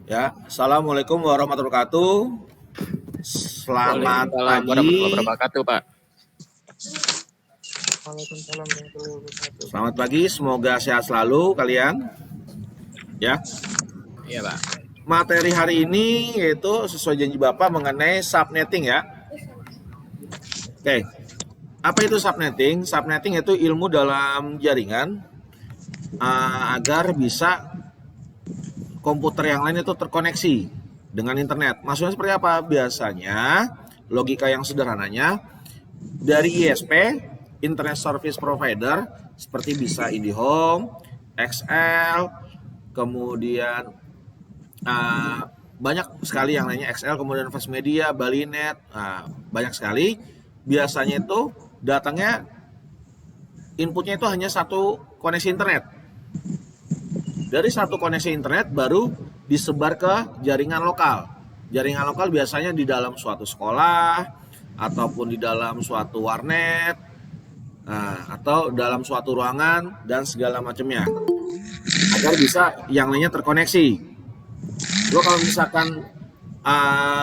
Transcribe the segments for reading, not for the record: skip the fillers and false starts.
Ya, assalamualaikum warahmatullahi wabarakatuh. Selamat Waalaikumsalam warahmatullahi pagi. wabarakatuh, Pak. Waalaikumsalam warahmatullahi wabarakatuh. Selamat pagi. Semoga sehat selalu kalian. Ya, Iya, Pak. materi hari ini yaitu sesuai janji Bapak mengenai subnetting ya. Oke, apa itu subnetting? Subnetting itu ilmu dalam jaringan agar bisa komputer yang lain itu terkoneksi dengan internet. Maksudnya seperti apa? Biasanya logika yang sederhananya dari ISP, Internet Service Provider, seperti bisa IndiHome, XL, kemudian banyak sekali yang lainnya, XL, kemudian Fast Media, Balinet, banyak sekali. Biasanya itu datangnya inputnya itu hanya satu koneksi internet. Dari satu koneksi internet baru disebar ke jaringan lokal. Jaringan lokal biasanya di dalam suatu sekolah ataupun di dalam suatu warnet, atau dalam suatu ruangan dan segala macamnya, agar bisa yang lainnya terkoneksi. Jadi kalau misalkan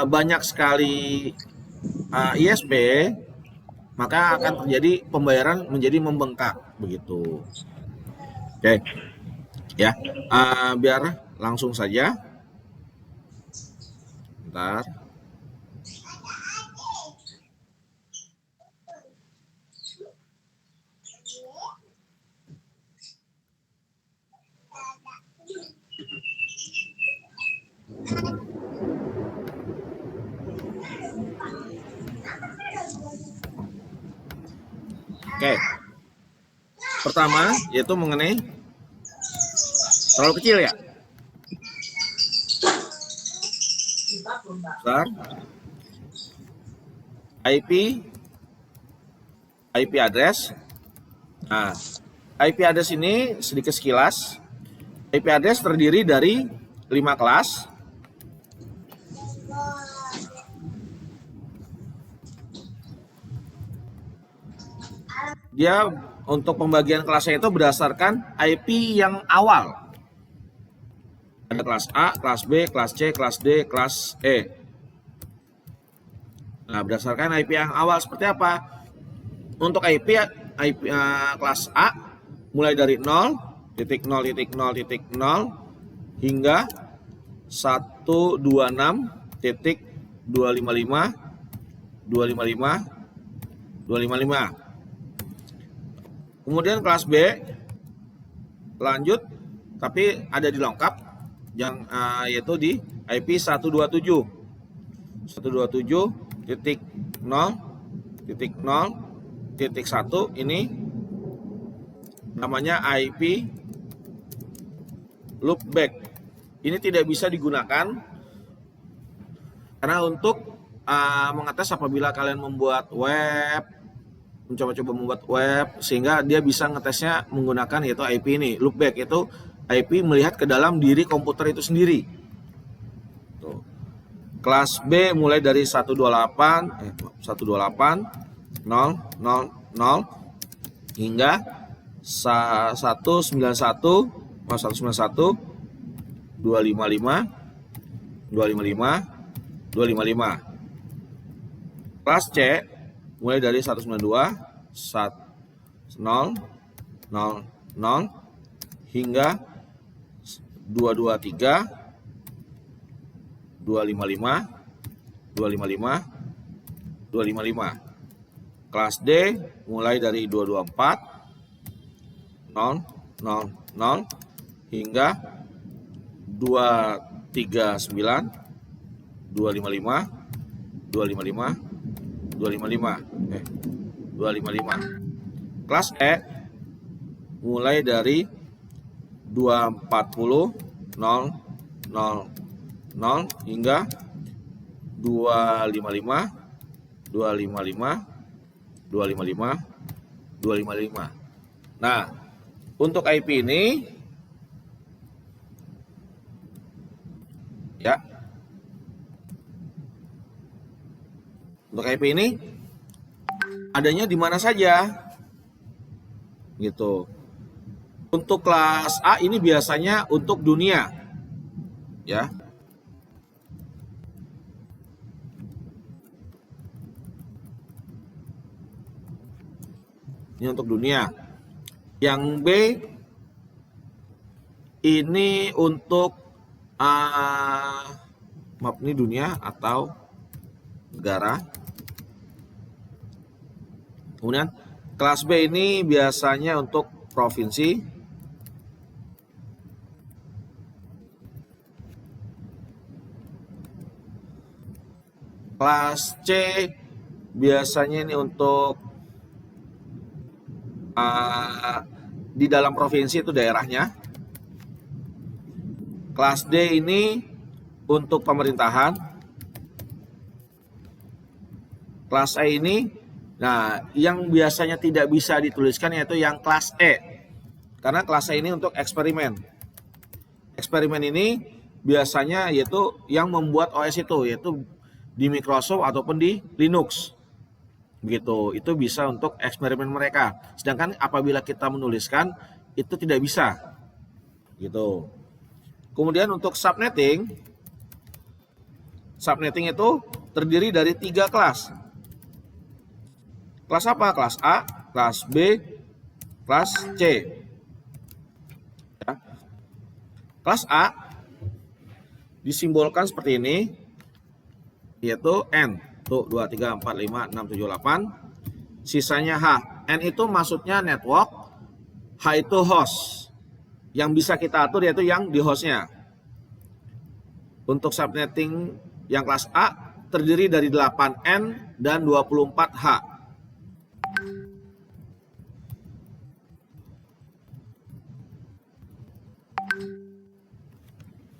banyak sekali ISP, maka akan terjadi pembayaran menjadi membengkak begitu. Oke, ya, biar langsung saja. Bentar. Oke, pertama yaitu mengenai terlalu kecil ya. Bentar. IP address. Nah, IP address ini sedikit sekilas. IP address terdiri dari 5 kelas. Dia untuk pembagian kelasnya itu berdasarkan IP yang awal. Ada kelas A, kelas B, kelas C, kelas D, kelas E. Nah, berdasarkan IP yang awal seperti apa? Untuk IP kelas A mulai dari 0.0.0.0 hingga 126.255.255.255. Kemudian kelas B lanjut tapi ada di lengkap yang yaitu di IP 127.0.0.0.1 ini namanya IP loopback. Ini tidak bisa digunakan karena untuk mengetes apabila kalian membuat web, mencoba-coba membuat web, sehingga dia bisa ngetesnya menggunakan yaitu IP ini. Loopback itu IP melihat ke dalam diri komputer itu sendiri. Tuh. Kelas B mulai dari 128.0.0.0 hingga 191.255.255. Kelas C mulai dari 192.1.0.0 hingga 223.255.255. Kelas D mulai dari 224.0.0.0 hingga 255. Kelas E mulai dari 240.0.0.0 hingga 255. Nah, untuk IP ini ya. Untuk IP ini adanya di mana saja. Gitu. Untuk kelas A ini biasanya untuk dunia. Ya. Ini untuk dunia. Yang B ini untuk maaf, ini dunia atau negara. Kemudian kelas B ini biasanya untuk provinsi. Kelas C biasanya ini untuk di dalam provinsi, itu daerahnya. Kelas D ini untuk pemerintahan. Kelas E ini, nah yang biasanya tidak bisa dituliskan yaitu yang kelas E. Karena kelas E ini untuk eksperimen. Eksperimen ini biasanya yaitu yang membuat OS itu, yaitu di Microsoft ataupun di Linux. Begitu, itu bisa untuk eksperimen mereka. Sedangkan apabila kita menuliskan itu tidak bisa. Gitu. Kemudian untuk subnetting itu terdiri dari 3 kelas. Kelas apa? Kelas A, kelas B, kelas C. Ya. Kelas A disimbolkan seperti ini, yaitu N. Tuh, 2, 3, 4, 5, 6, 7, 8. Sisanya H. N itu maksudnya network, H itu host. Yang bisa kita atur yaitu yang di hostnya. Untuk subnetting yang kelas A terdiri dari 8N dan 24H.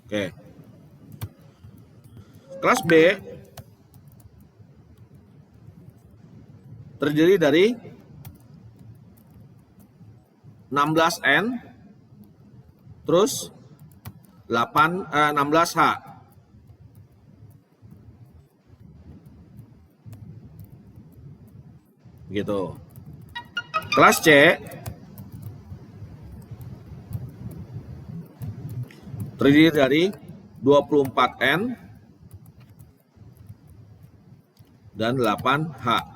Oke. Kelas B terdiri dari 16N terus 16H. Gitu. Kelas C terdiri dari 24N dan 8H.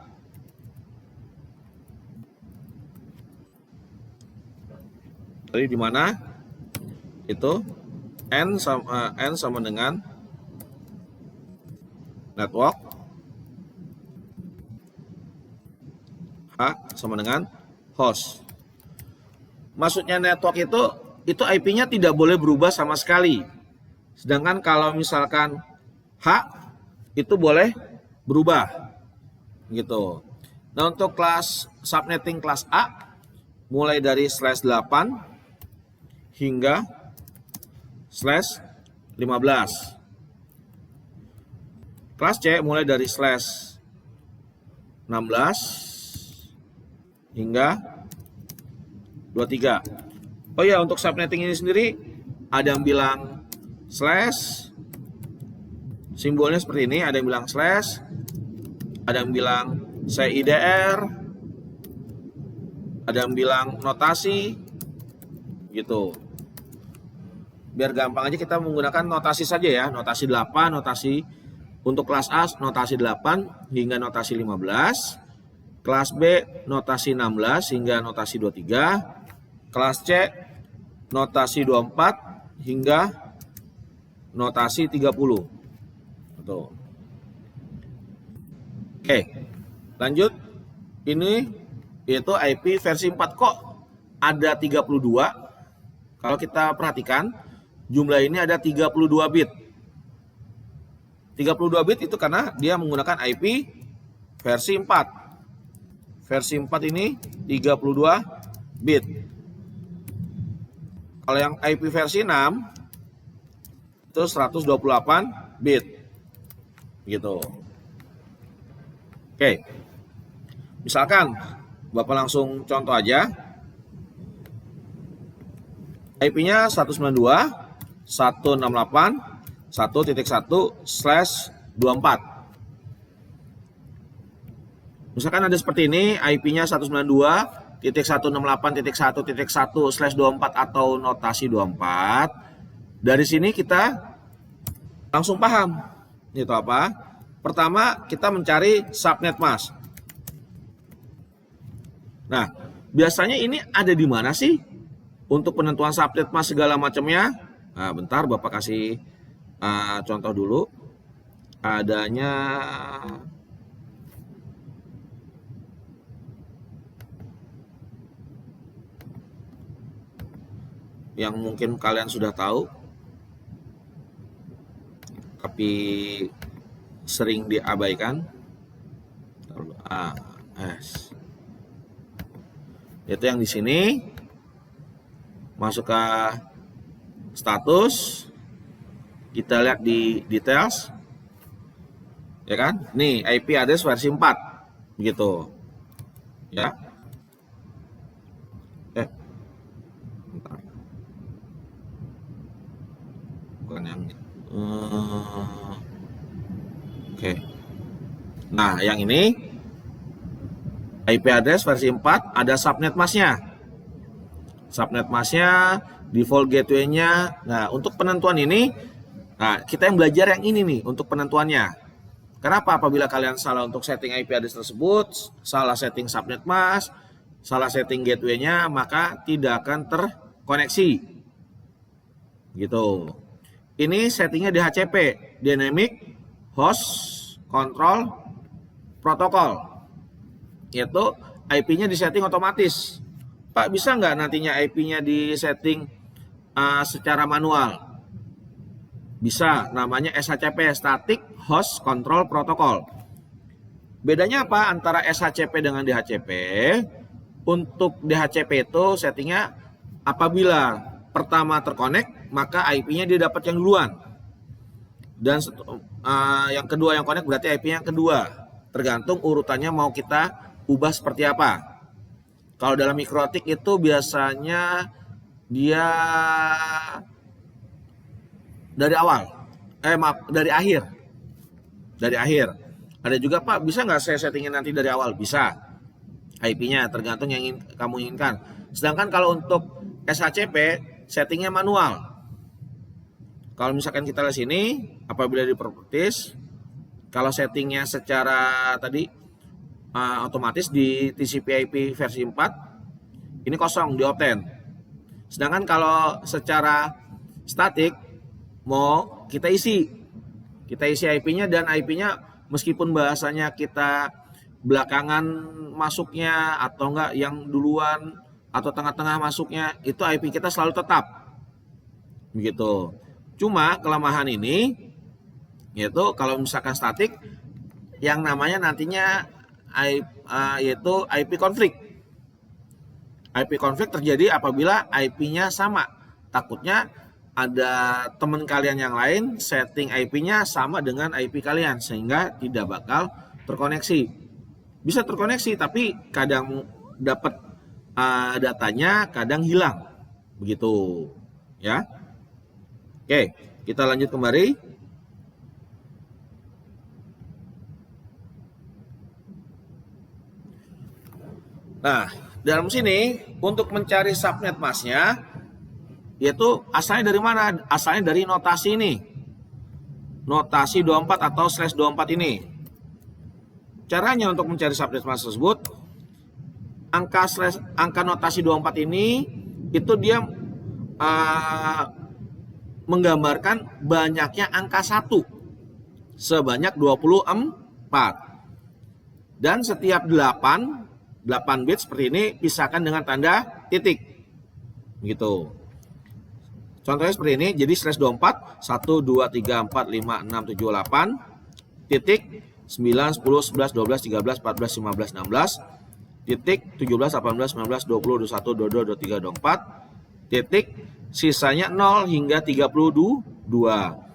Tadi di mana? Itu N sama dengan network, H sama dengan host. Maksudnya network itu IP-nya tidak boleh berubah sama sekali. Sedangkan kalau misalkan H itu boleh berubah. Gitu. Nah, untuk kelas subnetting kelas A mulai dari /8 hingga /15. Kelas C mulai dari /16 hingga 23. Oh ya, untuk subnetting ini sendiri ada yang bilang slash, simbolnya seperti ini, ada yang bilang slash, ada yang bilang CIDR, ada yang bilang notasi, gitu. Biar gampang aja kita menggunakan notasi saja ya, notasi 8, notasi untuk kelas A notasi 8 hingga notasi 15, kelas B notasi 16 hingga notasi 23, kelas C notasi 24 hingga notasi 30. Tuh. Oke, lanjut. Ini yaitu IP versi 4. Kok ada 32? Kalau kita perhatikan, jumlah ini ada 32 bit. 32 bit itu karena dia menggunakan IP versi 4. Versi 4 ini 32 bit. Kalau yang IP versi 6 itu 128 bit. Gitu. Oke. Misalkan Bapak langsung contoh aja. IP-nya 192.168.1.1/24. Misalkan ada seperti ini, IP-nya 192.168.1.1/24 atau notasi 24. Dari sini kita langsung paham. Itu apa? Pertama, kita mencari subnet mask. Nah, biasanya ini ada di mana sih untuk penentuan subnet mask segala macamnya? Nah, bentar Bapak kasih contoh dulu. Adanya yang mungkin kalian sudah tahu, tapi sering diabaikan. Itu yang di sini. Masuk ke status, kita lihat di details, ya kan? Nih IP address versi 4, begitu, ya. Bentar. Bukan yang oke. Nah, yang ini IP address versi 4, ada subnet masknya. Subnet masknya, default gateway-nya. Nah, untuk penentuan ini, nah kita yang belajar yang ini nih untuk penentuannya. Kenapa? Apabila kalian salah untuk setting IP address tersebut, salah setting subnet mask, salah setting gateway-nya, maka tidak akan terkoneksi. Gitu. Ini settingnya DHCP, Dynamic Host Control Protocol. Yaitu IP-nya disetting otomatis. Pak, bisa nggak nantinya IP-nya disetting secara manual? Bisa, namanya SHCP, Static Host Control Protocol. Bedanya apa antara SHCP dengan DHCP? Untuk DHCP itu settingnya apabila pertama terkonek, maka IP-nya dia dapat yang duluan. Dan yang kedua yang connect berarti IP-nya yang kedua. Tergantung urutannya mau kita ubah seperti apa. Kalau dalam mikrotik itu biasanya dia dari awal, dari akhir. Dari akhir. Ada juga, Pak, bisa nggak saya settingin nanti dari awal? Bisa. IP-nya tergantung yang kamu inginkan. Sedangkan kalau untuk SHCP, settingnya manual. Kalau misalkan kita lihat sini, apabila di properties, kalau settingnya secara tadi otomatis di TCP/IP versi 4 ini kosong di Opten. Sedangkan kalau secara statik mau kita isi IP-nya, dan IP-nya meskipun bahasanya kita belakangan masuknya atau enggak yang duluan atau tengah-tengah masuknya, itu IP kita selalu tetap. Begitu. Cuma kelemahan ini yaitu kalau misalkan statik yang namanya nantinya yaitu IP konflik. IP konflik terjadi apabila IP-nya sama. Takutnya ada teman kalian yang lain setting IP-nya sama dengan IP kalian sehingga tidak bakal terkoneksi. Bisa terkoneksi tapi kadang dapat datanya, kadang hilang. Begitu, ya. Oke, kita lanjut kembali. Nah, dalam sini untuk mencari subnet masknya, yaitu asalnya dari mana? Asalnya dari notasi ini, notasi 24 atau /24 ini. Caranya untuk mencari subnet mask tersebut, angka notasi 24 ini itu dia menggambarkan banyaknya angka 1 sebanyak 24. Dan setiap 8 bit seperti ini pisahkan dengan tanda titik. Begitu. Contohnya seperti ini, jadi /24 1 2 3 4 5 6 7 8 titik 9 10 11 12 13 14 15 16 titik 17 18 19 20 21 22 23 24 titik sisanya 0 hingga 32.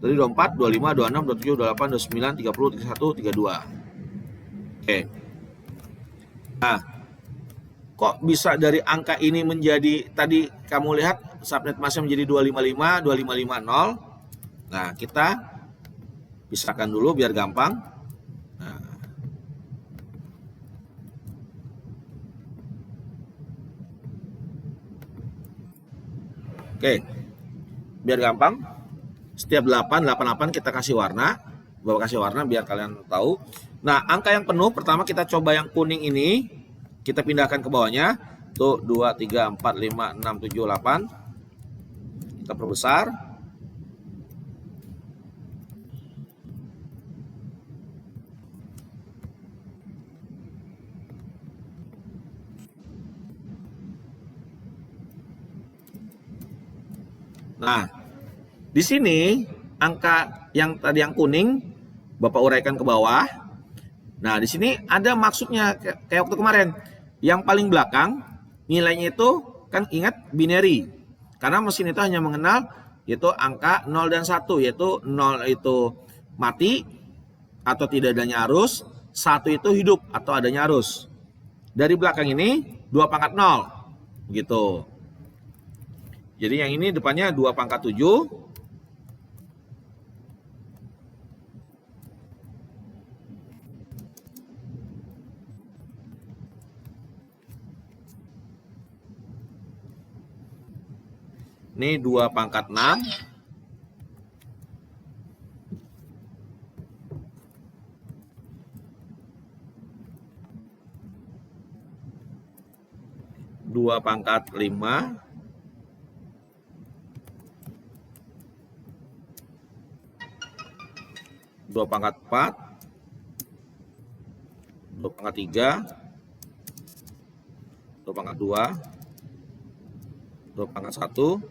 Tadi 24, 25, 26, 27, 28, 29, 30, 31, 32. Oke. Nah, kok bisa dari angka ini menjadi, tadi kamu lihat subnet masknya menjadi 255, 2550. Nah, kita pisahkan dulu biar gampang. Nah. Oke. Biar gampang. Setiap 8 kita kasih warna. Bapak kasih warna biar kalian tahu. Nah, angka yang penuh pertama kita coba yang kuning ini. Kita pindahkan ke bawahnya. Tuh 2, 3, 4, 5, 6, 7, 8. Kita perbesar. Nah, di sini angka yang tadi yang kuning Bapak uraikan ke bawah. Nah, di sini ada maksudnya kayak waktu kemarin. Yang paling belakang nilainya itu kan ingat binary. Karena mesin itu hanya mengenal yaitu angka 0 dan 1, yaitu 0 itu mati atau tidak adanya arus, 1 itu hidup atau adanya arus. Dari belakang ini 2 pangkat 0 gitu. Jadi yang ini depannya 2 pangkat 7. Ini 2 pangkat 6. Dua pangkat 5. Dua pangkat 4. Dua pangkat 3. Dua pangkat 2. Dua pangkat 1.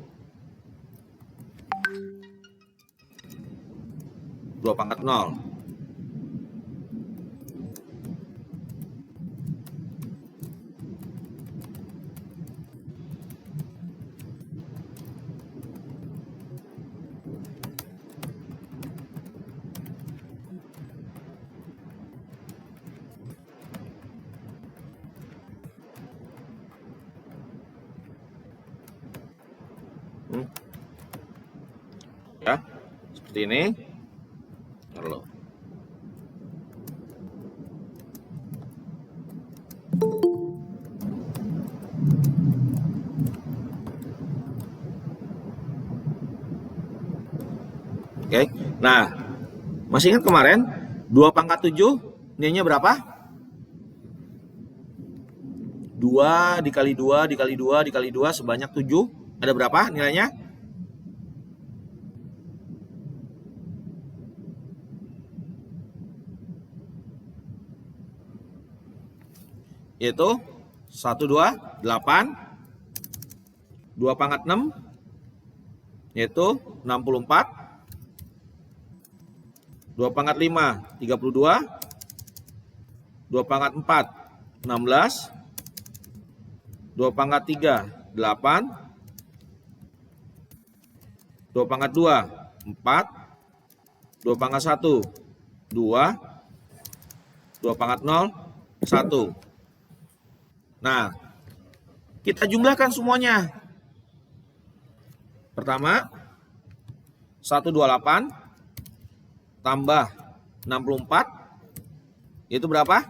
2 pangkat 0. Ya, seperti ini. Halo. Oke. Nah, masih ingat kemarin 2 pangkat 7 nilainya berapa? 2 dikali 2 dikali 2 dikali 2 sebanyak 7. Ada berapa nilainya? Yaitu 1, 2, 8. 2 pangkat 6 yaitu 64. 2 pangkat 5, 32. 2 pangkat 4, 16. 2 pangkat 3, 8. 2 pangkat 2, 4. 2 pangkat 1, 2. 2 pangkat 0, 1. Nah, kita jumlahkan semuanya. Pertama, 128 tambah 64, itu berapa?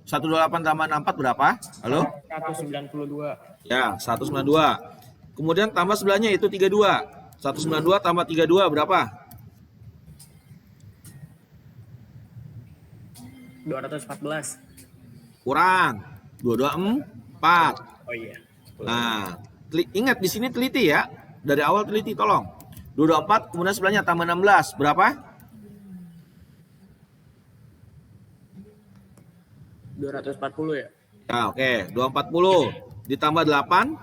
128 tambah 64 berapa? Halo? 192. Ya, 192. Kemudian tambah sebelahnya itu 32. 192 tambah 32 berapa? 214. Kurang. 224. Oh iya. Nah, ingat di sini teliti ya. Dari awal teliti tolong. 224 kemudian sebelahnya tambah 16 berapa? 240 ya? Ya, oke. 240 ditambah 8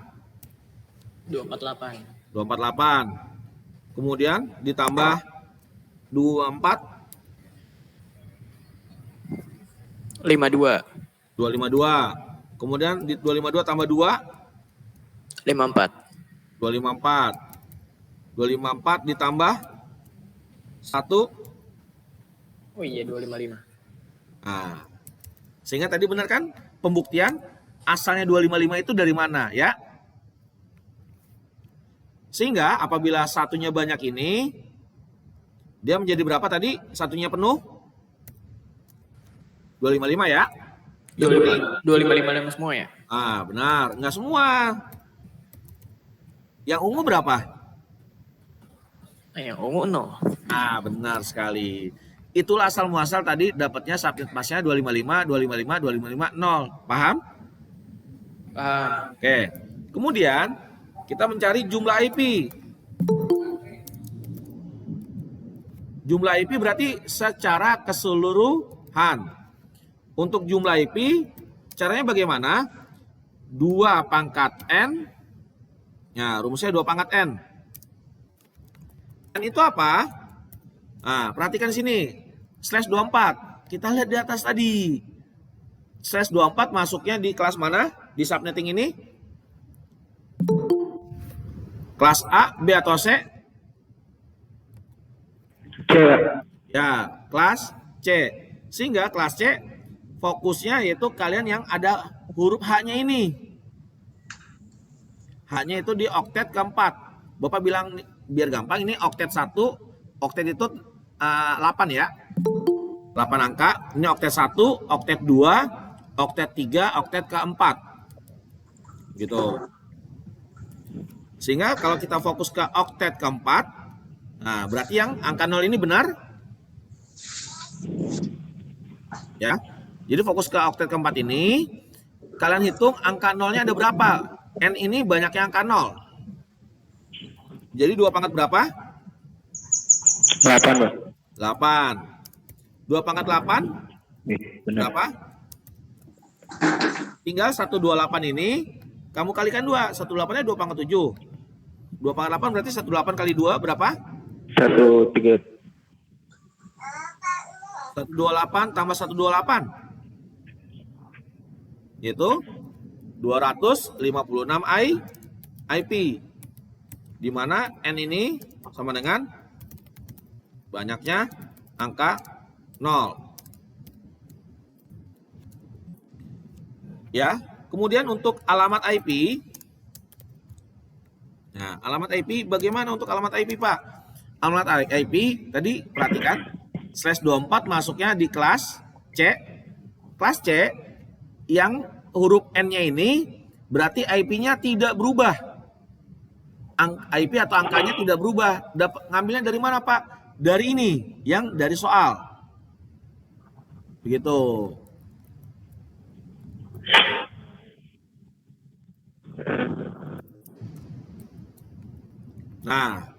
248. 248. Kemudian ditambah 24 52. 252. Kemudian di 252 tambah 2 54. 254. 254 ditambah 1. Oh iya 255. Nah, sehingga tadi benar kan pembuktian asalnya 255 itu dari mana ya? Sehingga apabila satunya banyak ini dia menjadi berapa tadi? Satunya penuh 255 ya? 2555 semua ya? Ah, benar. Enggak semua. Yang ungu berapa? Yang ungu 0. Ah, benar sekali. Itulah asal muasal tadi dapatnya subnet masknya 255, 255, 255, 0. Paham? Paham. Oke. Kemudian kita mencari jumlah IP. Jumlah IP berarti secara keseluruhan. Untuk jumlah IP, caranya bagaimana? 2 pangkat N. Nah, rumusnya 2 pangkat N. N itu apa? Nah, perhatikan sini. Slash 24. Kita lihat di atas tadi. Slash 24 masuknya di kelas mana? Di subnetting ini? Kelas A, B atau C? C. Ya, kelas C. Sehingga kelas C fokusnya yaitu kalian yang ada huruf H-nya ini. H-nya itu di oktet keempat. Bapak bilang biar gampang ini oktet 1, oktet itu 8 ya. 8 angka. Ini oktet 1, oktet 2, oktet 3, oktet keempat. Gitu. Sehingga kalau kita fokus ke oktet keempat, nah berarti yang angka 0 ini benar? Ya. Jadi fokus ke oktet keempat ini, kalian hitung angka 0-nya ada berapa? N ini banyaknya angka 0. Jadi 2 pangkat berapa? 8, Pak. 8. 2 pangkat 8 Benar. berapa? Tinggal 128 ini kamu kalikan 2. 128-nya 2 pangkat 7. 2 pangkat 8 berarti 18 kali 2 berapa? 13. 128 tambah 128. Yaitu 256 IP. Di mana N ini sama dengan banyaknya angka 0. Ya, kemudian untuk alamat IP. Nah, alamat IP bagaimana untuk alamat IP, Pak? Alamat IP tadi perhatikan /24 masuknya di kelas C. Kelas C yang huruf N-nya ini berarti IP-nya tidak berubah. IP atau angkanya tidak berubah. Ngambilnya dari mana, Pak? Dari ini, yang dari soal. Begitu. Nah,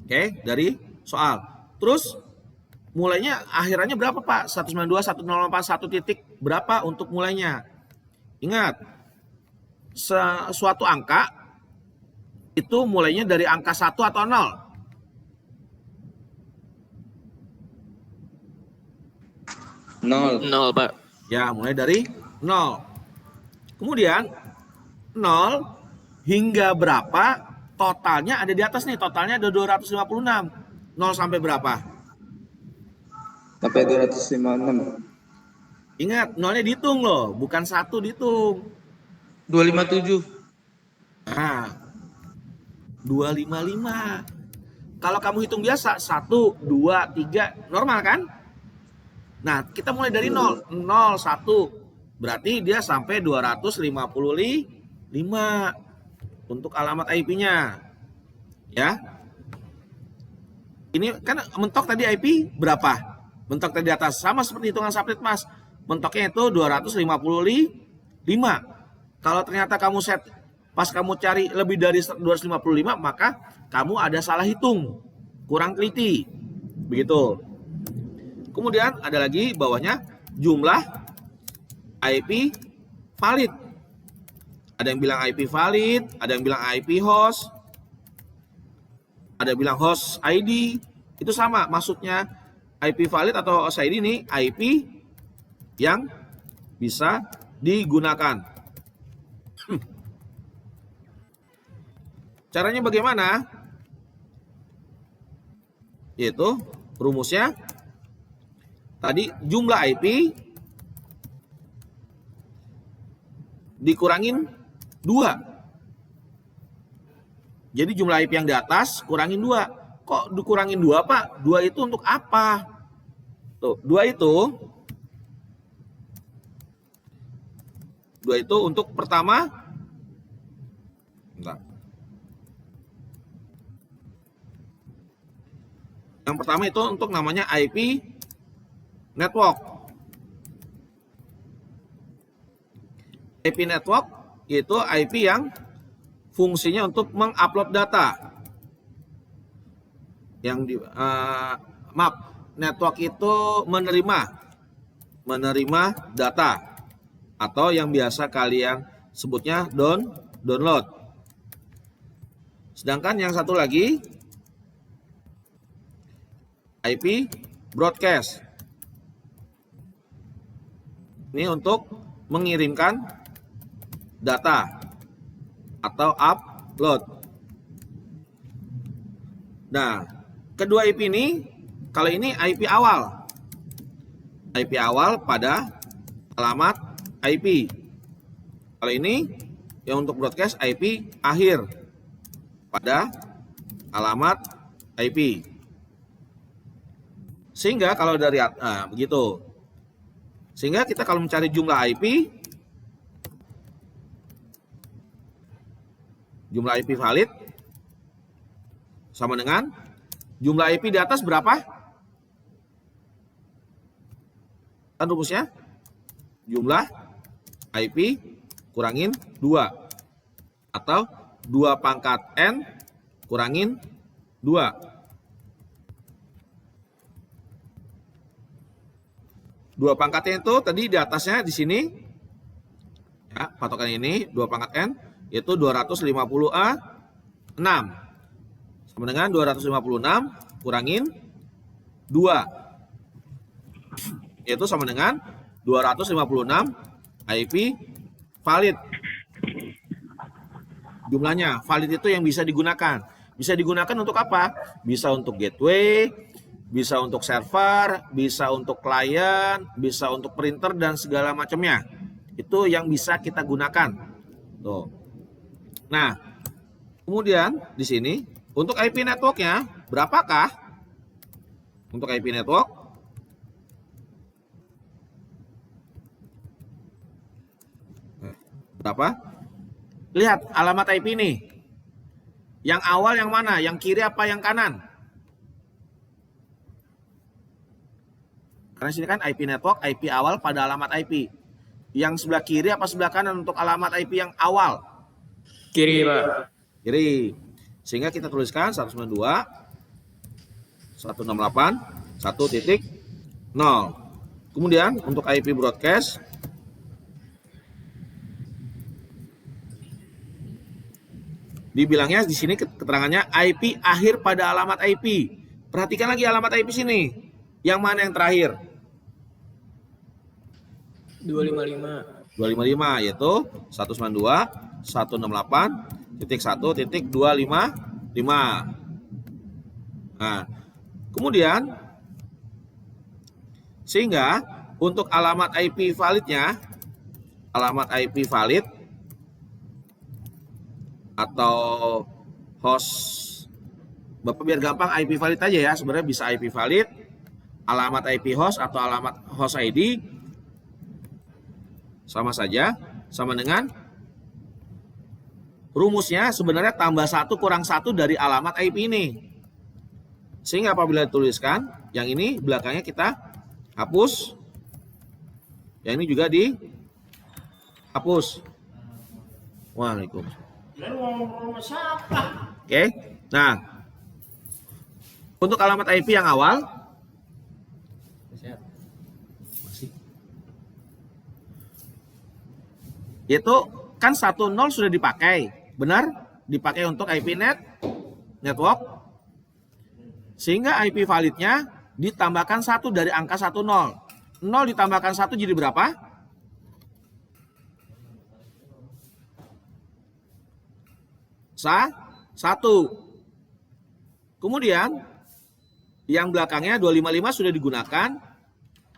oke, dari soal. Terus mulainya akhirannya berapa, Pak? 192, 1084, 1 titik berapa untuk mulainya? Ingat, suatu angka itu mulainya dari angka 1 atau 0? 0. 0, Pak. Ya, mulai dari 0. Kemudian 0 hingga berapa totalnya ada di atas nih. Totalnya ada 256. 0 sampai berapa? Sampai 256. Ingat, 0-nya dihitung loh, bukan 1 dihitung. 257. Nah, 255. Kalau kamu hitung biasa 1, 2, 3 normal kan? Nah, kita mulai dari 0, 0, 1. Berarti dia sampai 255 untuk alamat IP-nya. Ya. Ini kan mentok tadi IP berapa? Mentok tadi atas sama seperti hitungan subnet Mas. Mentoknya itu 255. Kalau ternyata kamu set pas kamu cari lebih dari 255, maka kamu ada salah hitung, kurang teliti. Begitu. Kemudian ada lagi bawahnya jumlah IP valid. Ada yang bilang IP valid, ada yang bilang IP host, ada yang bilang host ID. Itu sama maksudnya. IP valid atau host ID ini IP yang bisa digunakan. Caranya bagaimana? Yaitu rumusnya tadi jumlah IP dikurangin 2. Jadi jumlah IP yang di atas kurangin 2. Kok dikurangin 2, Pak? 2 itu untuk apa? Tuh, 2 itu untuk pertama. Bentar. Yang pertama itu untuk namanya IP network. IP network itu IP yang fungsinya untuk mengupload data. Network itu menerima data atau yang biasa kalian sebutnya download. Sedangkan yang satu lagi IP broadcast. Ini untuk mengirimkan data atau upload. Nah, kedua IP ini, kalau ini IP awal. IP awal pada alamat IP. Kalau ini yang untuk broadcast IP akhir pada alamat IP. Sehingga kalau dari begitu. Sehingga kita kalau mencari jumlah IP valid sama dengan jumlah IP di atas berapa? Kan rumusnya jumlah IP kurangin 2 atau 2 pangkat N kurangin 2. 2 pangkatnya itu tadi di atasnya di sini ya, patokan ini 2 pangkat N yaitu 250A6 sama dengan 256 kurangin 2 yaitu sama dengan 256 IP valid. Jumlahnya valid itu yang bisa digunakan. Bisa digunakan untuk apa? Bisa untuk gateway, bisa untuk server, bisa untuk klien, bisa untuk printer dan segala macamnya. Itu yang bisa kita gunakan. Tuh. Nah, kemudian di sini untuk IP networknya berapakah? Untuk IP network berapa? Lihat alamat IP ini. Yang awal yang mana? Yang kiri apa yang kanan? Karena sini kan IP network, IP awal pada alamat IP. Yang sebelah kiri apa sebelah kanan untuk alamat IP yang awal? Kiri, Pak. Kiri. Sehingga kita tuliskan 192.168.1.0. Kemudian untuk IP broadcast dibilangnya di sini keterangannya IP akhir pada alamat IP. Perhatikan lagi alamat IP sini. Yang mana yang terakhir? 255. 255 yaitu 192.168.1.255. Nah, kemudian sehingga untuk alamat IP validnya, alamat IP valid atau host, Bapak biar gampang IP valid aja ya, sebenarnya bisa IP valid, alamat IP host atau alamat host ID sama saja, sama dengan rumusnya sebenarnya tambah 1 kurang 1 dari alamat IP ini. Sehingga apabila dituliskan, yang ini belakangnya kita hapus, yang ini juga dihapus. Waalaikumsalam. Oke, nah untuk alamat IP yang awal itu kan 10 sudah dipakai, benar? Dipakai untuk IP network, sehingga IP validnya ditambahkan 1 dari angka 10. 0 ditambahkan 1 jadi berapa? 1. Kemudian yang belakangnya 255 sudah digunakan.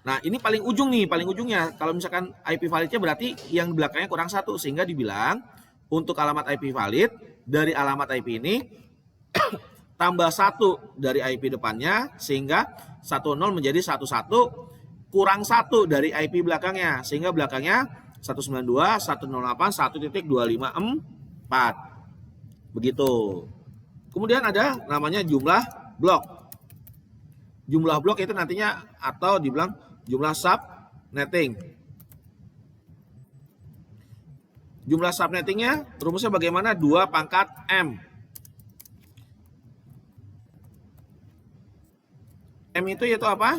Nah, ini paling ujung nih, paling ujungnya. Kalau misalkan IP validnya berarti yang belakangnya kurang 1, sehingga dibilang untuk alamat IP valid dari alamat IP ini tambah 1 dari IP depannya, sehingga 10 menjadi 11 kurang 1 dari IP belakangnya, sehingga belakangnya 192.108.1.254. Begitu. Kemudian ada namanya jumlah blok. jumlah blok itu nantinya atau dibilang jumlah subnetting. Jumlah subnettingnya rumusnya bagaimana? 2 pangkat M. M itu yaitu apa?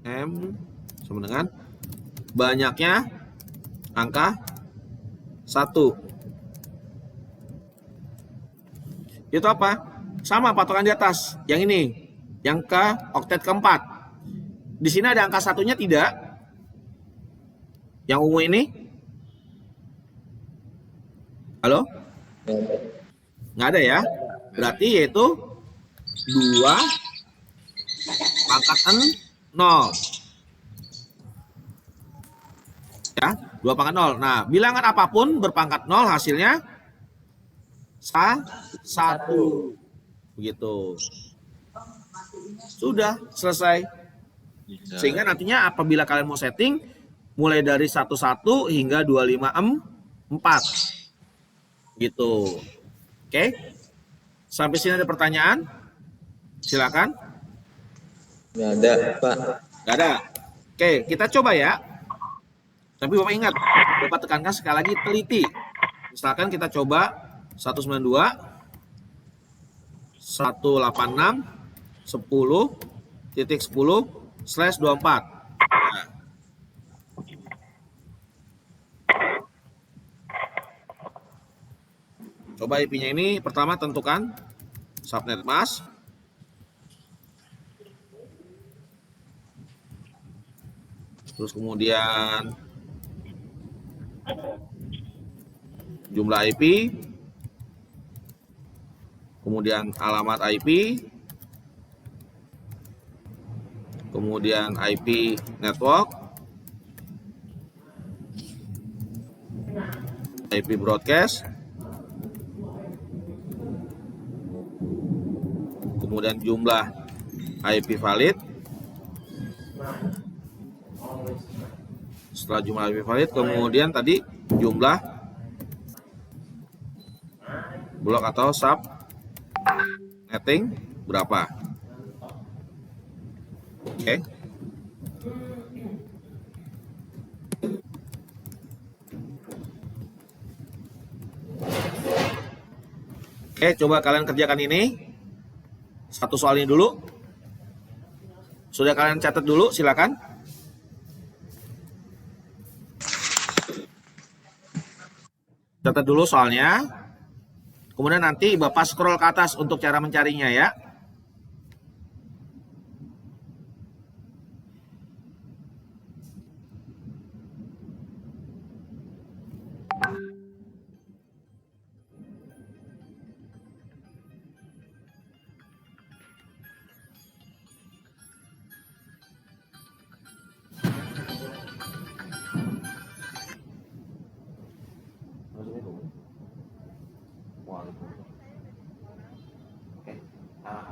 M sama dengan banyaknya angka 1. Itu apa? Sama patokan di atas. Yang ini, yang ke oktet keempat. Di sini ada angka satunya tidak? Yang ungu ini? Halo? Nggak ada ya? Berarti yaitu 2 pangkat 0. Ya, 2 pangkat 0. Nah, bilangan apapun berpangkat 0 hasilnya 1. Begitu. Sudah selesai. Sehingga nantinya apabila kalian mau setting mulai dari 11 hingga 254. Gitu. Oke. Sampai sini ada pertanyaan? Silakan. Nggak ada, Pak. Nggak ada. Oke, kita coba ya. Tapi Bapak ingat, Bapak tekankan sekali lagi teliti. Misalkan kita coba 192 186 10.10/24. Nah. Coba IP-nya ini pertama tentukan subnet mask. Terus kemudian jumlah IP, kemudian alamat IP, kemudian IP network, IP broadcast, kemudian jumlah IP valid. Setelah jumlah IP valid, kemudian tadi jumlah blok atau sub netting berapa. Oke. Oke, coba kalian kerjakan ini. Satu soal ini dulu. Sudah kalian catat dulu, silakan. Catat dulu soalnya. Kemudian nanti Bapak scroll ke atas untuk cara mencarinya ya.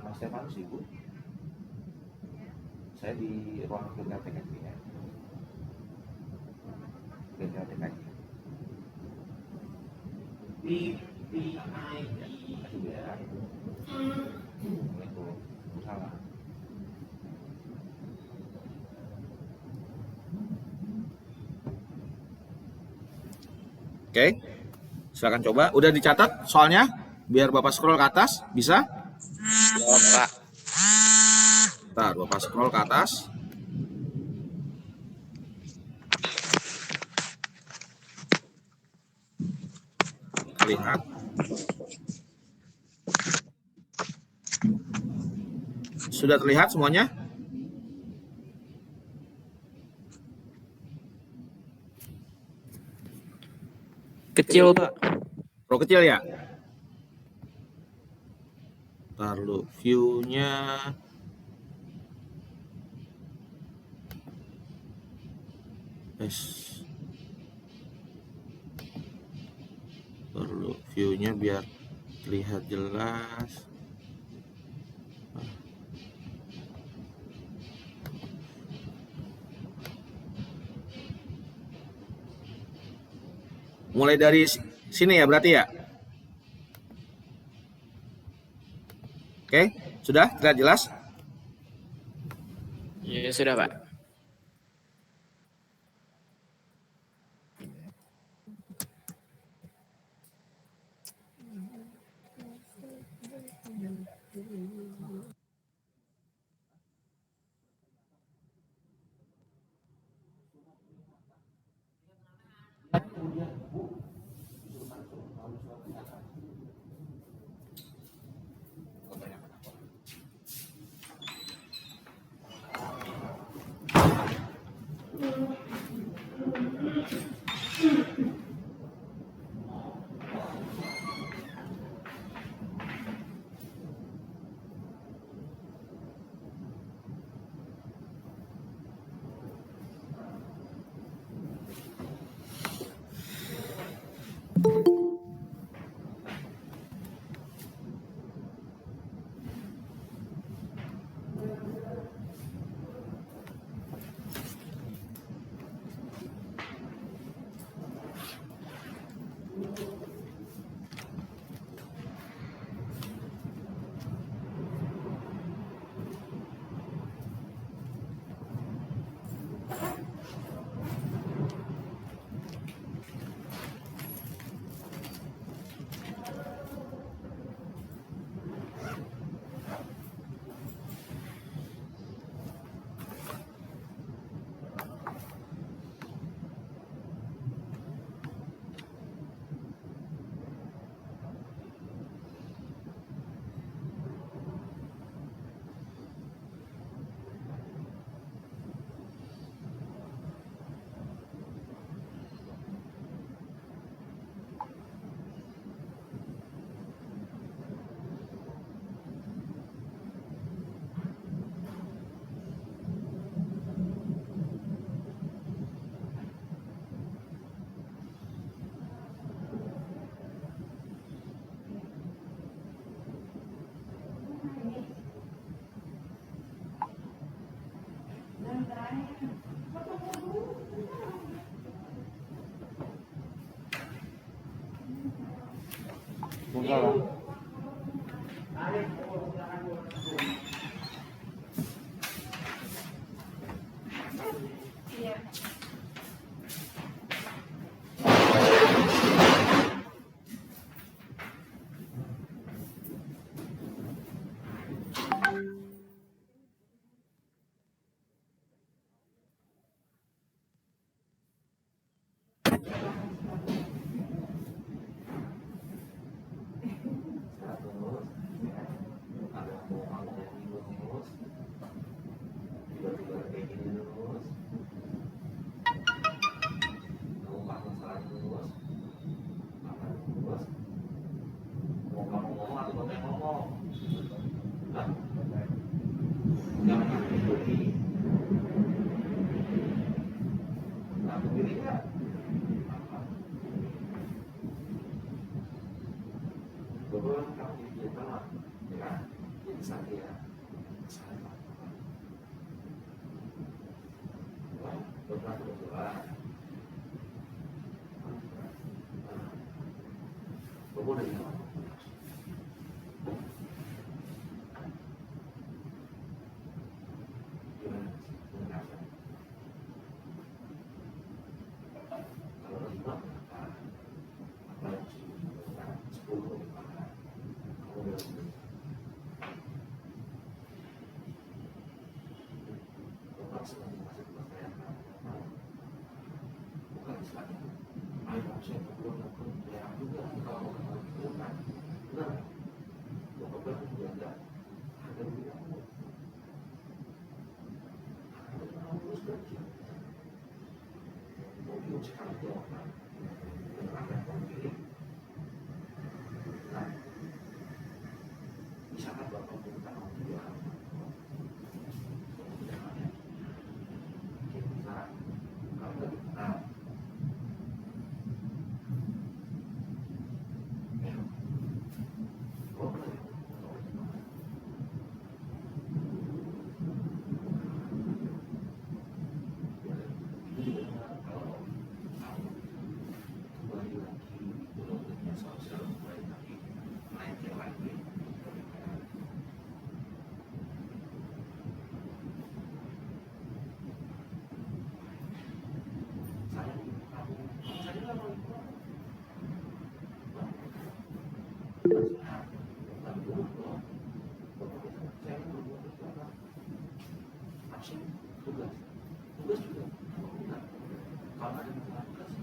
Mas Stefanus Ibu, saya di ruang kerja TKJ ya. Kerja TKJ. Salah. Oke, silakan coba. Udah dicatat soalnya, biar Bapak scroll ke atas, bisa? Ya, Pak. Ntar Bapak scroll ke atas. Lihat. Sudah terlihat semuanya? Kecil, Pak. Pro kecil ya? Ntar lu view-nya. Perlu view-nya biar terlihat jelas. Mulai dari sini ya berarti ya? Oke. Sudah terlihat jelas? Ya sudah Pak.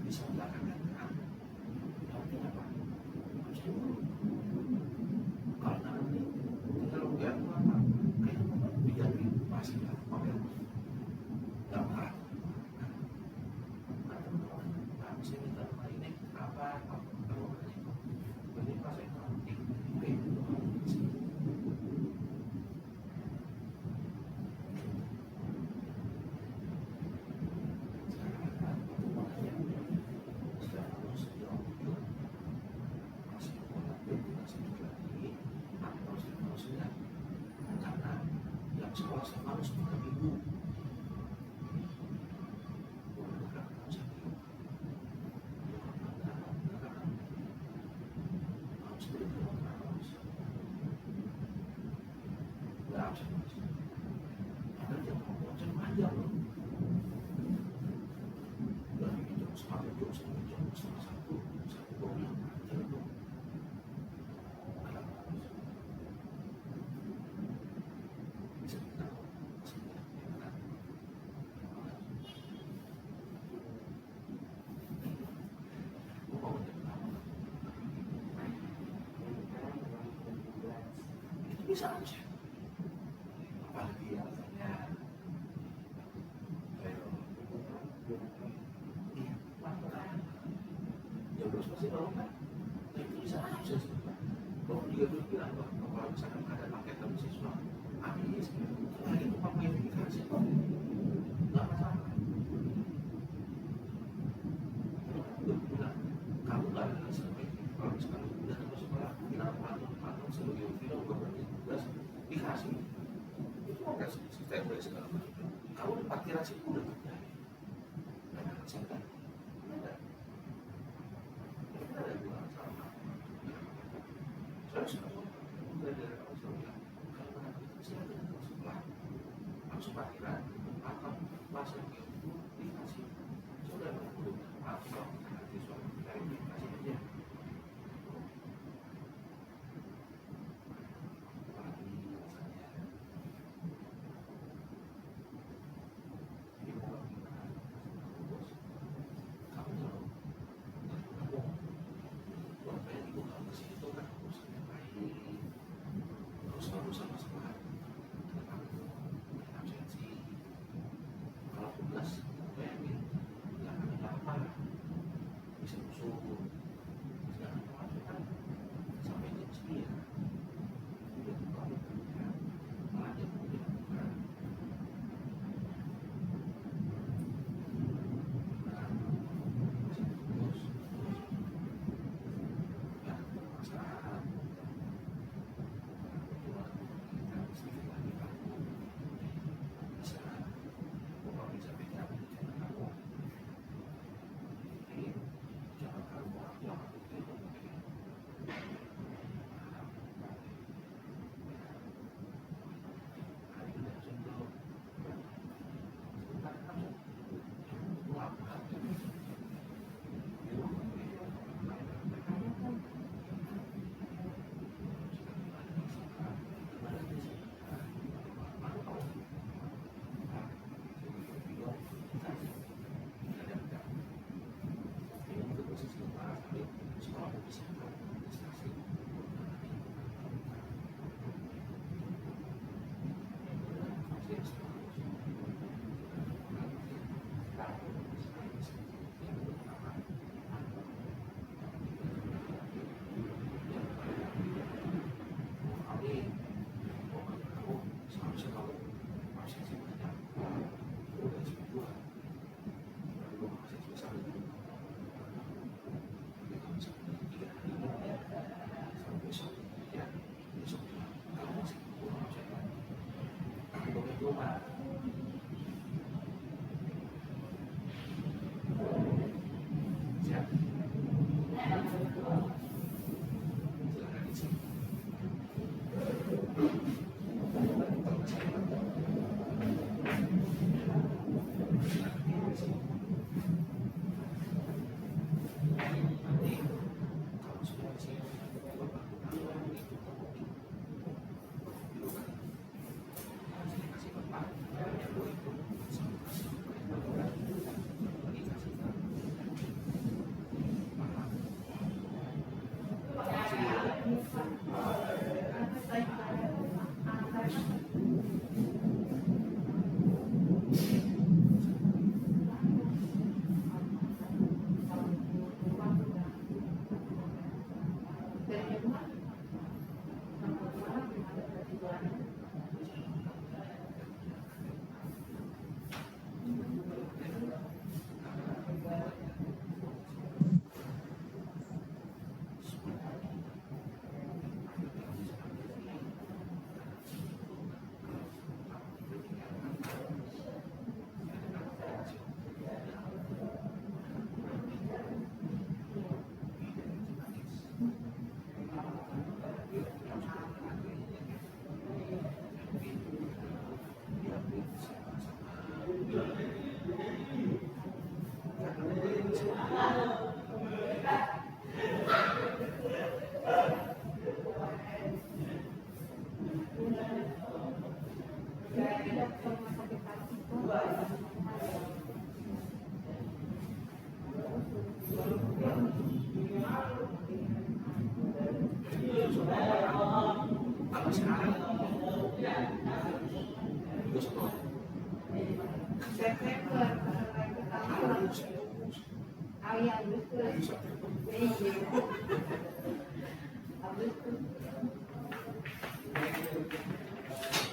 bisa belakangan kan? Artinya apa? Harus dulu. Kalau nanti tinggal biar apa? Kayak diganti masih mobil. Nggak marah. Nah, bisa minta ini apa? Kalau ini pas saya nanti sekolah sama harus kita minggu bisa aja. Apalagi alasannya ya terus pasti kalau kan itu bisa aja sih. Kalau dia tuh bilang kalau misalkan ada paket dari siswa habis lagi itu pakai verifikasi kok nggak masalah. Bilang kamu nggak ada hasilnya kalau misalkan udah ke sekolah bilang atau sebagai film berarti tugas dikasih itu mau kasih sistem dari segala macam. Kalau di parkirasi udah terjadi ada kesempatan ada dua sama saya sudah dari kalau kalau sekolah langsung parkiran atau masuk itu dikasih sudah udah atau nanti suatu dari dikasih aja. Apalagi alasannya ini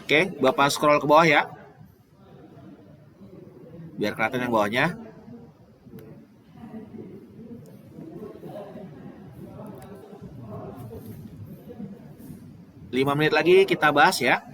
Oke, Bapak scroll ke bawah ya. Biar kelihatan yang bawahnya. Lima menit lagi kita bahas ya.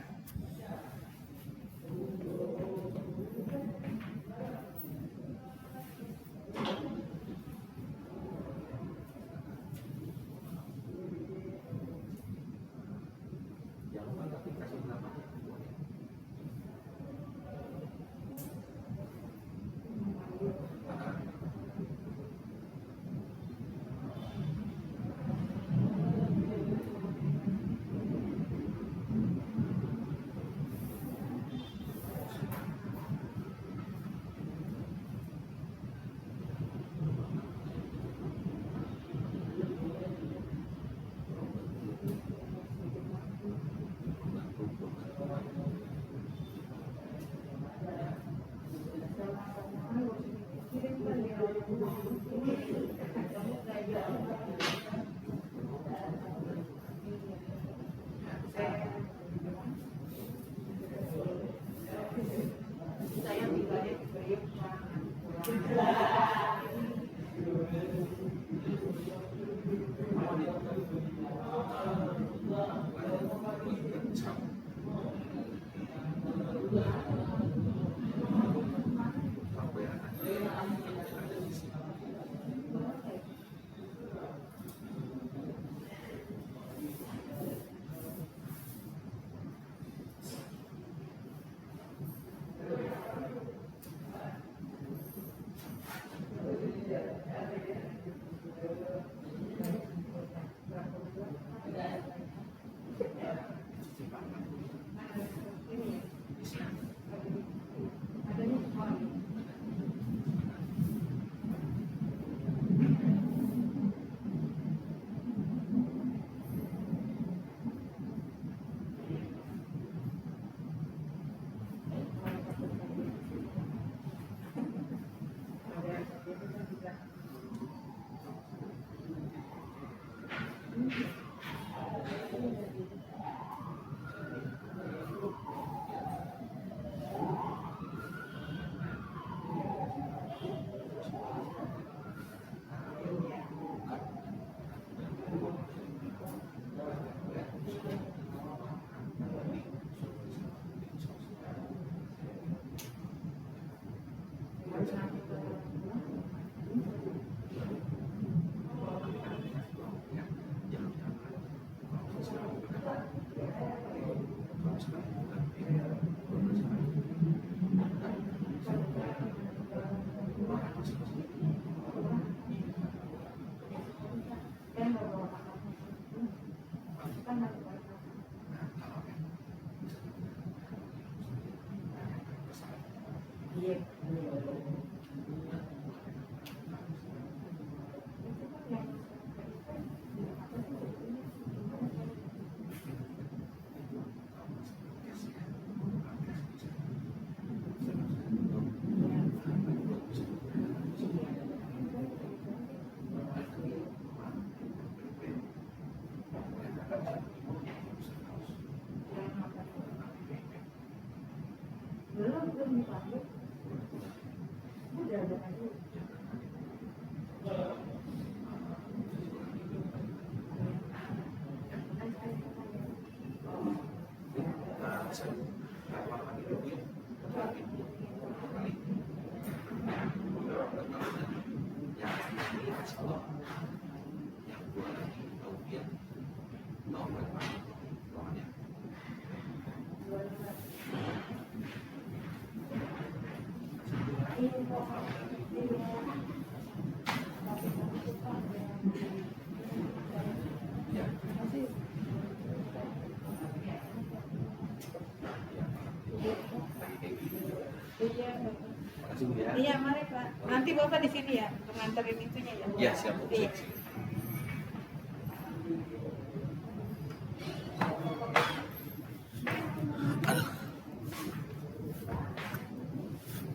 Iya, mari Pak. Nanti Bapak di sini ya, untuk nganterin itunya ya. Iya, siap. Iya.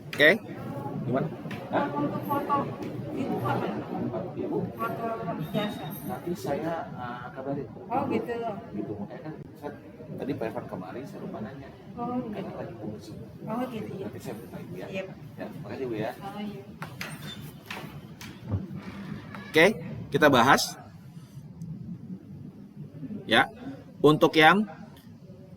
Oke, gimana? Untuk foto Itu apa? Ibu, Motor jasa. nanti saya kabarin. Oh gitu. Gitu, makanya kan saya tadi Pak Evan kemarin saya lupa nanya. Oh Kayaknya gitu. lagi fungsi. Oh gitu ya. Nanti saya bertanya Ibu ya. Iya. Ya, makasih Bu ya. Oh iya. Oke, kita bahas. Ya, untuk yang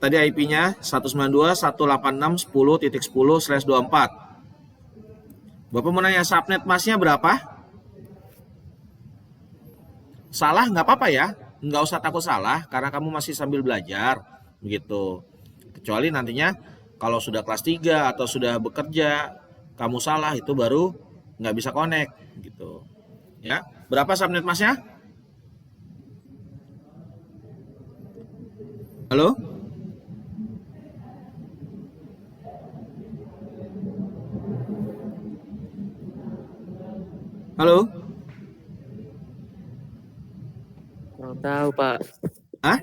tadi IP-nya 192.186.10.10/24. Bapak mau nanya subnet masnya berapa? Salah nggak apa-apa ya, nggak usah takut salah karena kamu masih sambil belajar, begitu. Kecuali nantinya kalau sudah kelas 3 atau sudah bekerja, kamu salah itu baru nggak bisa connect, gitu. Ya, berapa subnet masnya? Halo? Halo? Kurang tahu Pak. Hah?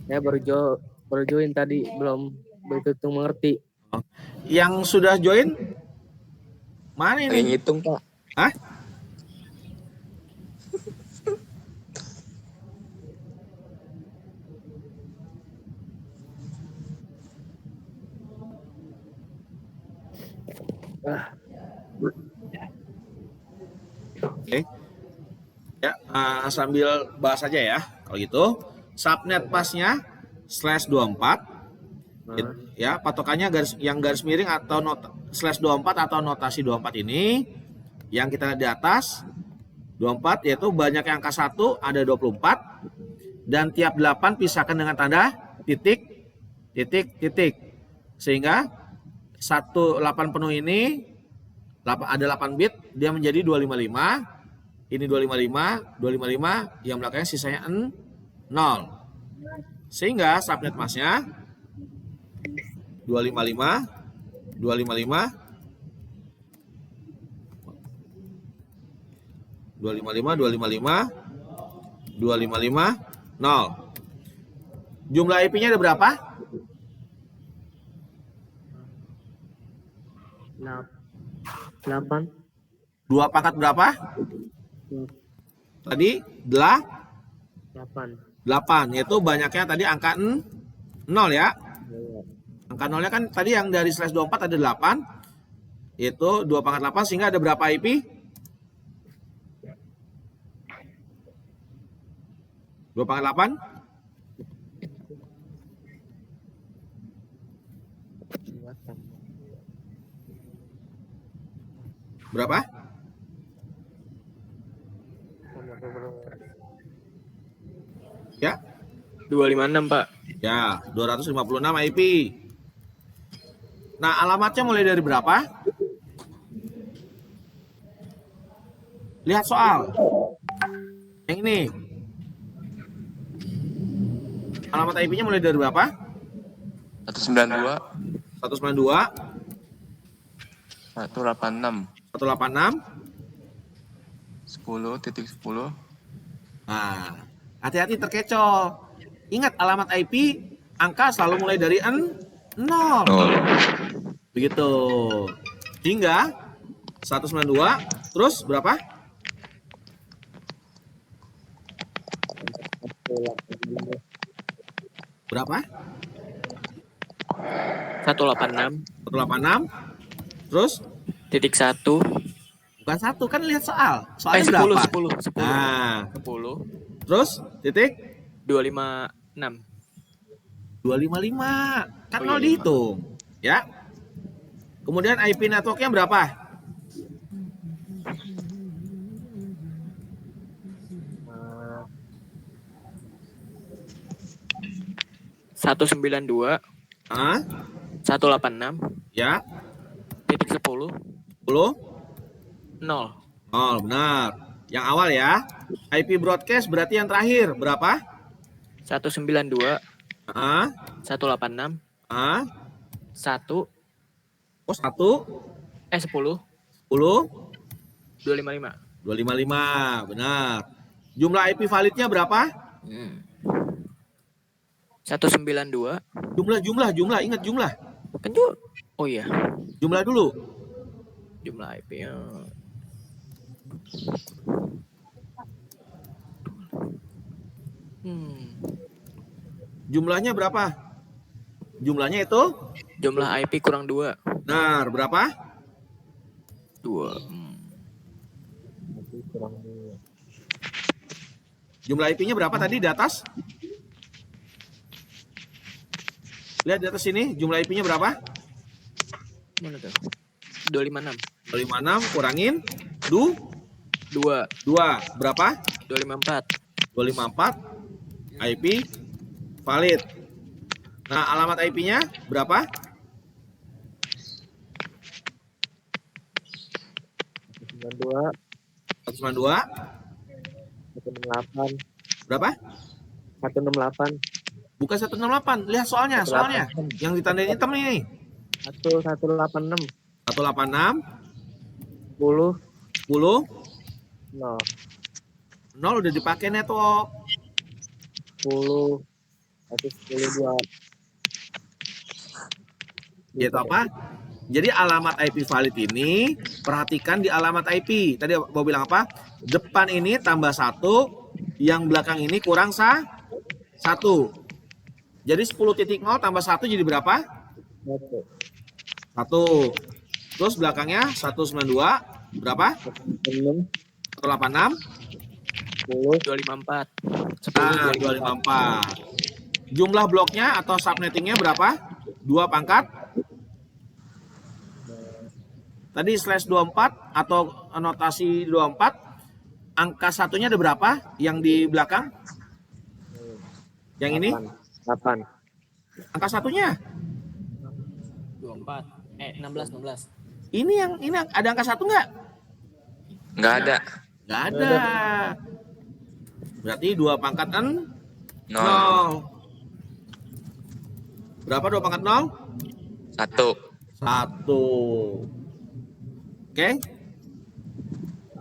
Saya baru join tadi, belum begitu mengerti. Yang sudah join? Mana Lagi ini? ngitung, Pak. Hah? Oke. Ya, sambil bahas aja ya. Kalau gitu, subnet pasnya /24. Ya, patokannya garis miring atau /24 atau notasi 24 ini yang kita lihat di atas 24 yaitu banyaknya angka 1 ada 24 dan tiap 8 pisahkan dengan tanda titik titik titik. Sehingga 18 penuh ini ada 8 bit, dia menjadi 255. Ini 255, 255, yang belakangnya sisanya 0. Sehingga subnet masnya 255, 255, 255, 255, 255, 0. Jumlah IP-nya ada berapa? 8. 2 pangkat berapa? Tadi 8, yaitu banyaknya tadi angka 0 ya. Angka 0-nya kan tadi yang dari /24 ada 8, yaitu 2 pangkat 8, sehingga ada berapa IP? 2 pangkat 8? Berapa? Ya, 256 Pak. ya 256 IP. Nah, alamatnya mulai dari berapa? Lihat soal. Yang ini. Alamat IP-nya mulai dari berapa? 192, 192, 186, 186. 10.10. Nah, hati-hati terkecoh. Ingat alamat IP, angka selalu mulai dari 0. Begitu. Hingga 192, terus berapa? Berapa? 186 186. Terus titik 1. bukan 1, kan lihat soal. Soalnya berapa? 10. Nah, 10. terus titik 256. 255. Kan Oh, 0 iya, dihitung, ya. Kemudian IP networknya berapa? 192 Ah, 186 ya. titik 10 10. 0. Oh, benar. Yang awal ya. IP broadcast berarti yang terakhir berapa? 192 Ah, 186 ah. 1 Oh, 1, 10 10, 255. 255. Benar. Jumlah IP validnya berapa? 192 Jumlah, ingat jumlah. kan juga. Oh iya, Jumlah dulu. jumlah IP-nya Jumlahnya berapa? Jumlahnya itu? Jumlah IP kurang 2. Benar, berapa? 2. Tapi kurang dua. Jumlah IP-nya berapa tadi di atas? Lihat di atas sini, jumlah IP-nya berapa? Mana tuh? 256. 256 kurangin 2, 2. berapa? 254. 254 IP valid. Nah, alamat IP-nya berapa? 92, 192 168, berapa? 168, Bukan 168, lihat soalnya. Yang ditandain hitam nih. 186, 186 10, 10 0, 0 udah dipakai network. 10, 112. Yaitu apa? Jadi alamat IP valid ini, perhatikan di alamat IP. Tadi mau bilang apa? Depan ini tambah 1, yang belakang ini kurang 1. Jadi 10.0 tambah 1 jadi berapa? 1. Terus belakangnya 192 berapa? 6, 186. 10, 254. 10. Nah, 254. Jumlah bloknya atau subnettingnya berapa? 2 pangkat. Tadi /24 atau notasi 24, angka satunya ada berapa yang di belakang? Yang ini? 8. Angka satunya? 24. 16. Ini ada angka satu nggak? Nggak ada. Nggak ada. Berarti 2 pangkat 0. 0. Berapa 2 pangkat 0? 1. 1. Oke.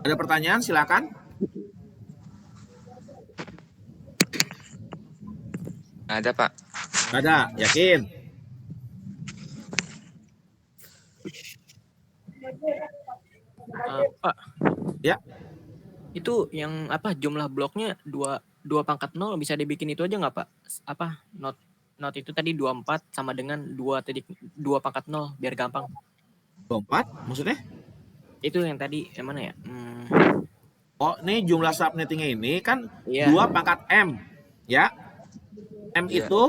Ada pertanyaan? Silakan. Nggak ada, Pak. Nggak ada, yakin? Pak, Ya. itu yang apa jumlah bloknya 2 pangkat 0 bisa dibikin itu aja nggak, Pak? Apa not itu tadi 24 sama dengan 2 pangkat 0 biar gampang. 24 maksudnya? Itu yang tadi yang mana ya? Oh, ini jumlah subnettingnya ini kan Iya. 2 pangkat M. Ya. M Iya. itu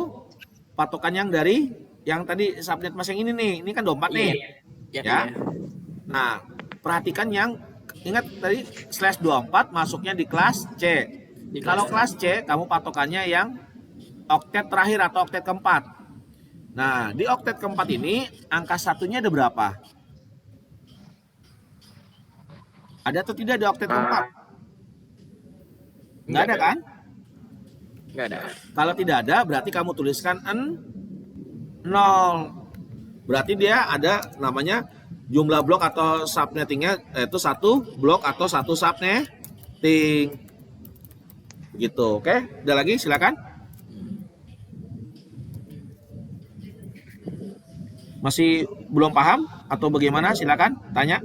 patokan yang dari yang tadi subnet mas yang ini nih. Ini kan 24 nih. Ya. Ya. Nah, perhatikan yang ingat tadi /24 masuknya di kelas C. Di Kalau kelas kelas C, kamu patokannya yang oktet terakhir atau oktet keempat. Nah, di oktet keempat ini angka satunya ada berapa? Ada atau tidak di oktet keempat? Nggak ada kan? Nggak ada. Kalau tidak ada, berarti kamu tuliskan 0. Berarti dia ada namanya jumlah blok atau subnettingnya itu 1 blok atau 1 subnetting. Begitu, oke? Ada lagi? Silakan. Masih belum paham atau bagaimana? Silakan tanya.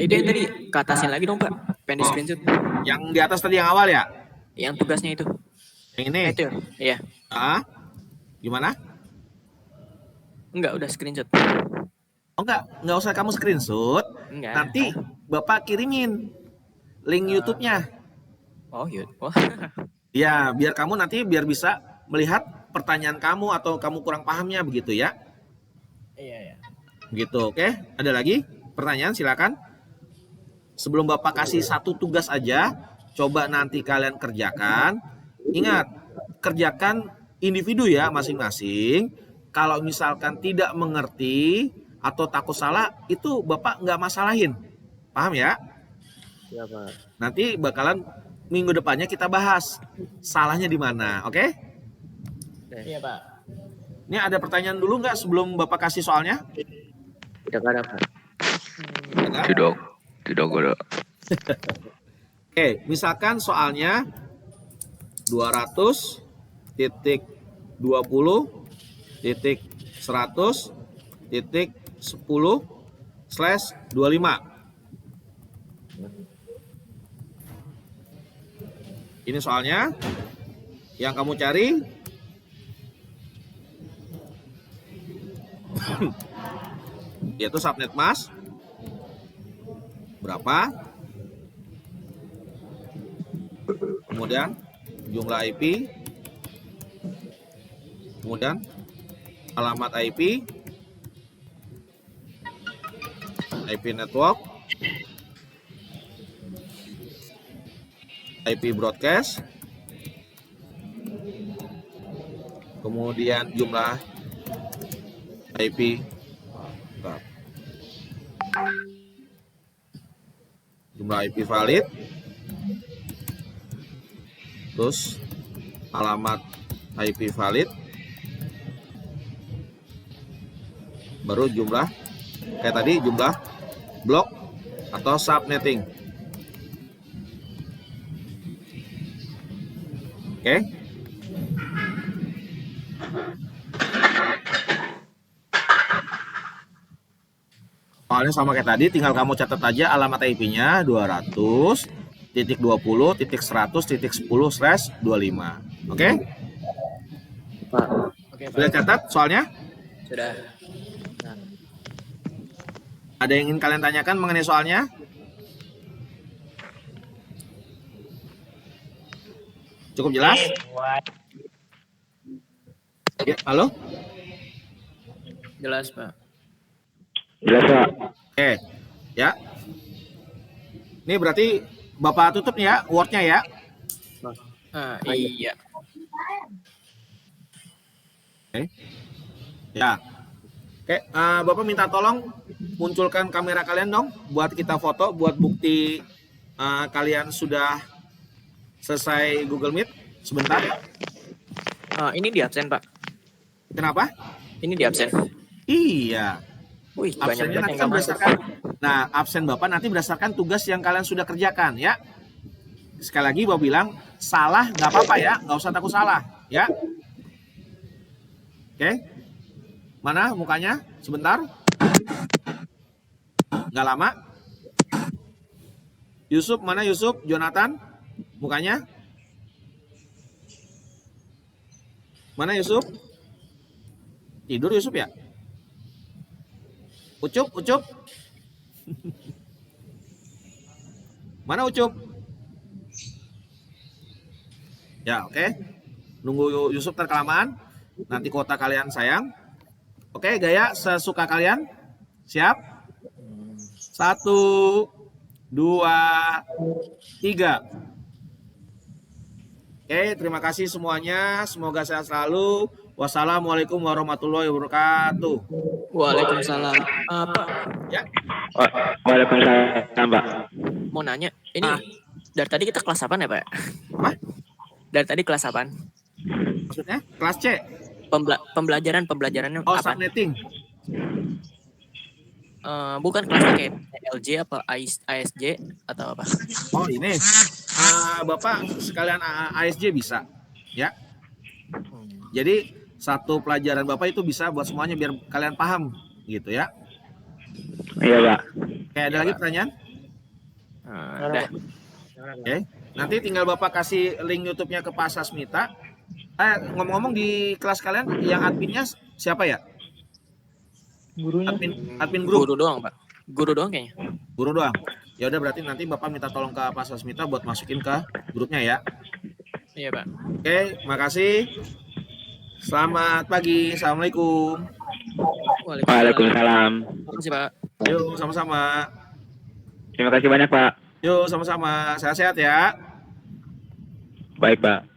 Itu yang tadi ke atasnya lagi dong, Pak. Pengen di screenshot. Yang di atas tadi yang awal ya? Yang tugasnya itu. Yang ini? Itu. Iya. Ah? Gimana? Enggak, udah screenshot. Oh enggak usah kamu screenshot. Enggak. Nanti Bapak kirimin link YouTube-nya. Oh, iya. Wah. Ya, biar kamu nanti biar bisa melihat pertanyaan kamu atau kamu kurang pahamnya begitu ya. Iya. Begitu, oke? Ada lagi? Pertanyaan silakan. Sebelum Bapak kasih satu tugas aja, coba nanti kalian kerjakan. Ingat, kerjakan individu ya masing-masing. Kalau misalkan tidak mengerti atau takut salah, itu Bapak nggak masalahin. Paham ya? Ya, Pak. Nanti bakalan minggu depannya kita bahas salahnya di mana, oke? Iya, Pak. Ini ada pertanyaan dulu nggak sebelum Bapak kasih soalnya? Tidak ada, Pak. Ada? Tidak ada. Oke, misalkan soalnya 200.0 20.100.10/25. Ini soalnya yang kamu cari yaitu subnet mask berapa, kemudian jumlah IP, kemudian alamat IP network, IP broadcast, kemudian jumlah IP, jumlah IP valid, terus alamat IP valid, baru jumlah kayak tadi jumlah blok atau subnetting. Oke. Soalnya sama kayak tadi, tinggal kamu catat aja alamat IP-nya 200.20.100.10/25. Oke? Pak. Oke, Pak. Sudah catat soalnya? Sudah. Nah, Ada yang ingin kalian tanyakan mengenai soalnya? Cukup jelas? Ya, halo? jelas, Pak. Jelas Pak. Oke, ya. Ini berarti Bapak tutup nih ya, Word-nya ya. Iya. Oke. Ya. Oke, Bapak minta tolong munculkan kamera kalian dong, buat kita foto, buat bukti kalian sudah selesai Google Meet. Sebentar. Ini di absen, Pak. Kenapa? Ini di absen. Iya. Wih, banyak Absennya banget nanti yang kan nggak masuk. berdasarkan. Nah, absen Bapak nanti berdasarkan tugas yang kalian sudah kerjakan ya. Sekali lagi Bapak bilang salah nggak apa-apa ya, nggak usah takut salah ya. Oke. Mana mukanya? Sebentar. Nggak lama. Yusuf, mana Yusuf? Jonathan? Mukanya? Mana Yusuf? Tidur Yusuf ya? Ucup? Mana Ucup? Ya, oke. Nunggu Yusuf terkelamaan. Nanti kuota kalian sayang. Oke, gaya sesuka kalian. Siap? 1, 2, 3. Oke, terima kasih semuanya. Semoga sehat selalu. Wassalamualaikum warahmatullahi wabarakatuh. Waalaikumsalam. Pak, Ya. Waalaikumsalam Pak. mau nanya. Ini dari tadi kita kelas 8 ya, Pak? Apa? Dari tadi kelas 8. Maksudnya kelas C. Pembelajarannya Oh, apa? subnetting. Bukan kelasnya kayak LJ apa ASJ atau apa? Oh, ini. Bapak sekalian ASJ bisa. Ya. Jadi satu pelajaran Bapak itu bisa buat semuanya biar kalian paham gitu ya. Iya Pak. Kayak ada lagi pertanyaan? Udah. Oke. Nanti tinggal Bapak kasih link YouTube-nya ke Pak Sasmita. Ngomong-ngomong di kelas kalian yang adminnya siapa ya? Gurunya. Admin grup. Guru doang, Pak. Guru doang kayaknya. Guru doang. Ya udah berarti nanti Bapak minta tolong ke Pak Sasmita buat masukin ke grupnya ya. Iya, Pak. Oke, makasih. Selamat pagi. Assalamualaikum. Waalaikumsalam. Terima kasih, Pak. Yuk, sama-sama. Terima kasih banyak Pak. Yuk, sama-sama. Sehat-sehat ya. Baik Pak.